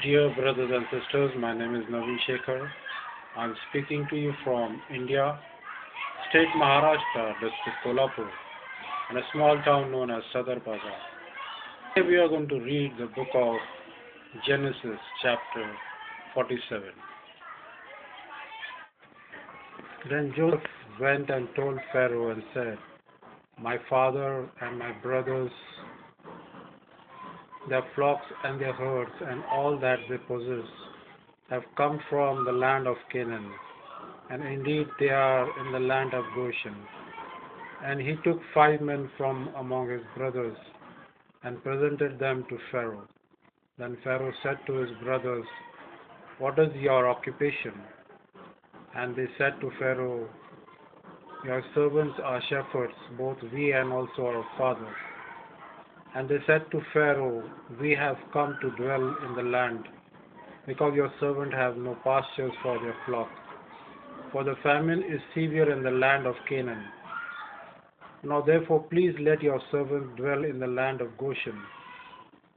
Dear brothers and sisters, my name is Naveen Shekhar. I'm speaking to you from India, state Maharashtra, district Kolhapur, and a small town known as Sadar Bazaar. Today we are going to read the book of Genesis, chapter 47. Then Joseph went and told Pharaoh and said, "My father and my brothers, their flocks and their herds, and all that they possess, have come from the land of Canaan, and indeed they are in the land of Goshen." And he took 5 men from among his brothers, and presented them to Pharaoh. Then Pharaoh said to his brothers, "What is your occupation?" And they said to Pharaoh, "Your servants are shepherds, both we and also our father." And they said to Pharaoh, "We have come to dwell in the land, because your servants have no pastures for their flock. For the famine is severe in the land of Canaan. Now therefore please let your servants dwell in the land of Goshen."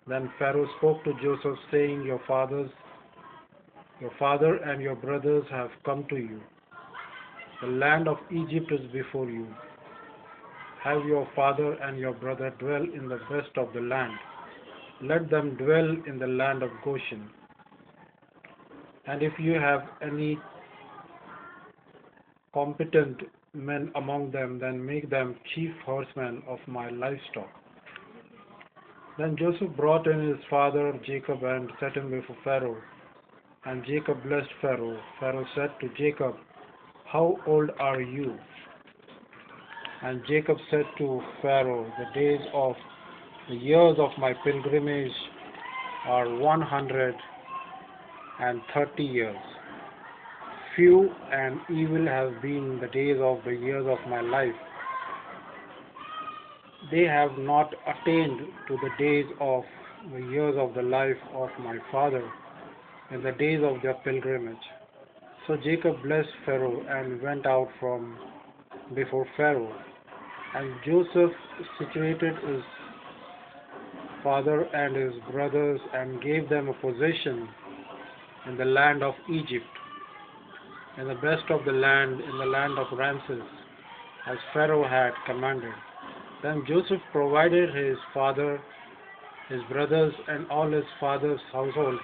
Then Pharaoh spoke to Joseph, saying, Your father and your brothers have come to you. The land of Egypt is before you. Have your father and your brother dwell in the best of the land. Let them dwell in the land of Goshen. And if you have any competent men among them, then make them chief horsemen of my livestock. Then Joseph brought in his father Jacob and set him before Pharaoh. And Jacob blessed Pharaoh. Pharaoh said to Jacob, "How old are you?" And Jacob said to Pharaoh, the years of my pilgrimage are 130 years. Few and evil have been the days of the years of my life. They have not attained to the days of the years of the life of my father in the days of their pilgrimage. So Jacob blessed Pharaoh and went out from before Pharaoh. And Joseph situated his father and his brothers and gave them a possession in the land of Egypt, in the best of the land, in the land of Ramses, as Pharaoh had commanded. Then Joseph provided his father, his brothers, and all his father's household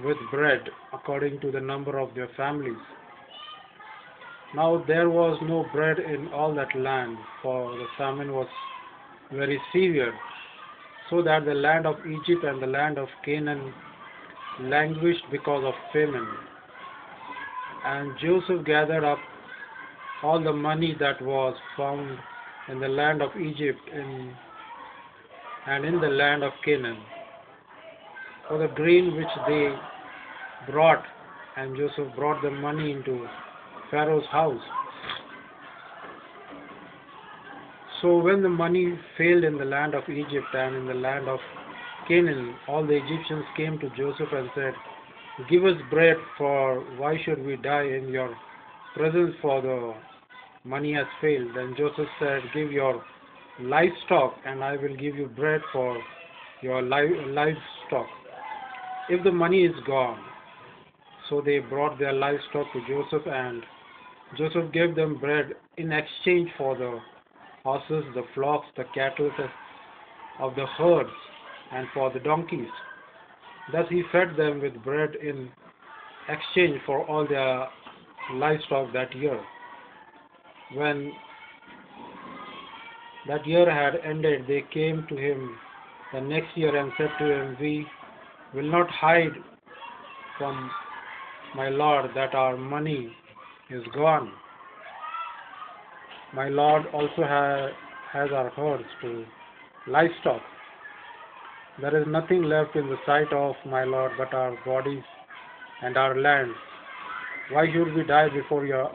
with bread according to the number of their families. Now there was no bread in all that land, for the famine was very severe, so that the land of Egypt and the land of Canaan languished because of famine. And Joseph gathered up all the money that was found in the land of Egypt and in the land of Canaan, for the grain which they brought, and Joseph brought the money into Pharaoh's house. So when the money failed in the land of Egypt and in the land of Canaan, all the Egyptians came to Joseph and said, "Give us bread, for why should we die in your presence, for the money has failed?" Then Joseph said, "Give your livestock, and I will give you bread for your livestock, if the money is gone." So they brought their livestock to Joseph, and Joseph gave them bread in exchange for the horses, the flocks, the cattle of the herds, and for the donkeys. Thus he fed them with bread in exchange for all their livestock that year. When that year had ended, they came to him the next year and said to him, "We will not hide from my lord that our money is gone. My lord also has our herds to livestock. There is nothing left in the sight of my lord but our bodies and our land. Why should we die before your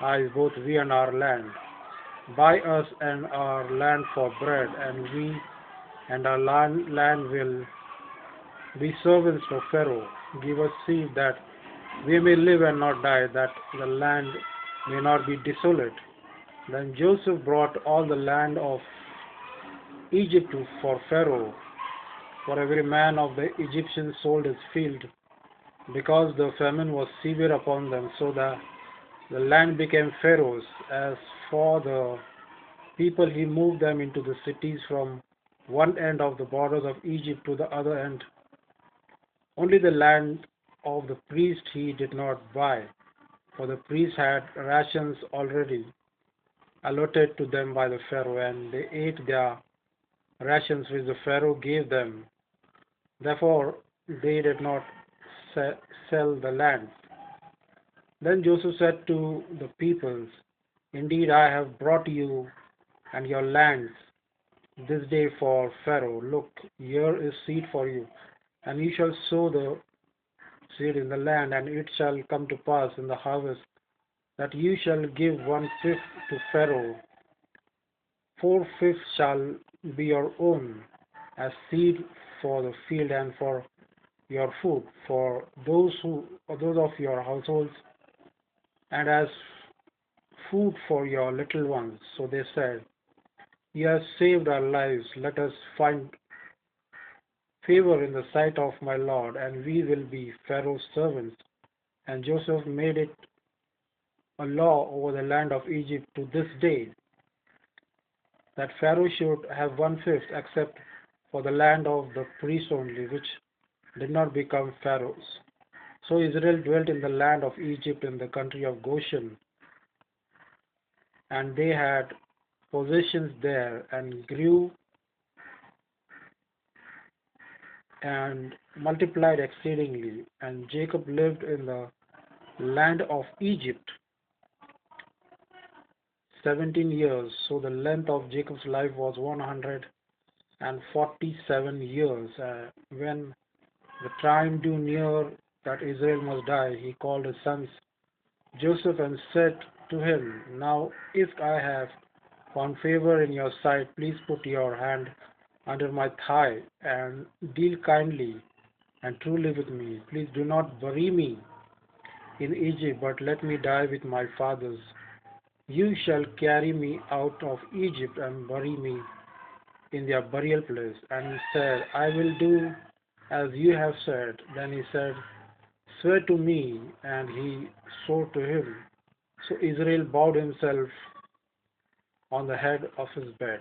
eyes, both we and our land? Buy us and our land for bread, and we and our land will be servants of Pharaoh. Give us seed that we may live and not die, that the land may not be desolate." Then Joseph brought all the land of Egypt for Pharaoh, For every man of the Egyptians sold his field, because the famine was severe upon them, so that the land became Pharaoh's. As for the people, he moved them into the cities from one end of the borders of Egypt to the other end. Only the land of the priest he did not buy, for the priests had rations already allotted to them by the Pharaoh, and they ate their rations which the Pharaoh gave them. Therefore, they did not sell the land. Then Joseph said to the peoples, indeed, I have brought you and your lands this day for Pharaoh. Look, here is seed for you, and you shall sow the seed in the land, and it shall come to pass in the harvest that you shall give 1/5 to Pharaoh. 4/5 shall be your own as seed for the field and for your food, for those of your households, and as food for your little ones. So they said, you have saved our lives. Let us find favor in the sight of my Lord, and we will be Pharaoh's servants. And Joseph made it a law over the land of Egypt to this day that Pharaoh should have 1/5, except for the land of the priests only, which did not become Pharaoh's. So Israel dwelt in the land of Egypt in the country of Goshen, and they had possessions there, and grew and multiplied exceedingly. And Jacob lived in the land of Egypt 17 years. So the length of Jacob's life was 147 years. When the time drew near that Israel must die, he called his sons Joseph and said to him, now if I have found favor in your sight, please put your hand under my thigh and deal kindly and truly with me. Please do not bury me in Egypt, but let me die with my fathers. You shall carry me out of Egypt and bury me in their burial place. And he said, I will do as you have said. Then he said, swear to me. And he swore to him. So Israel bowed himself on the head of his bed.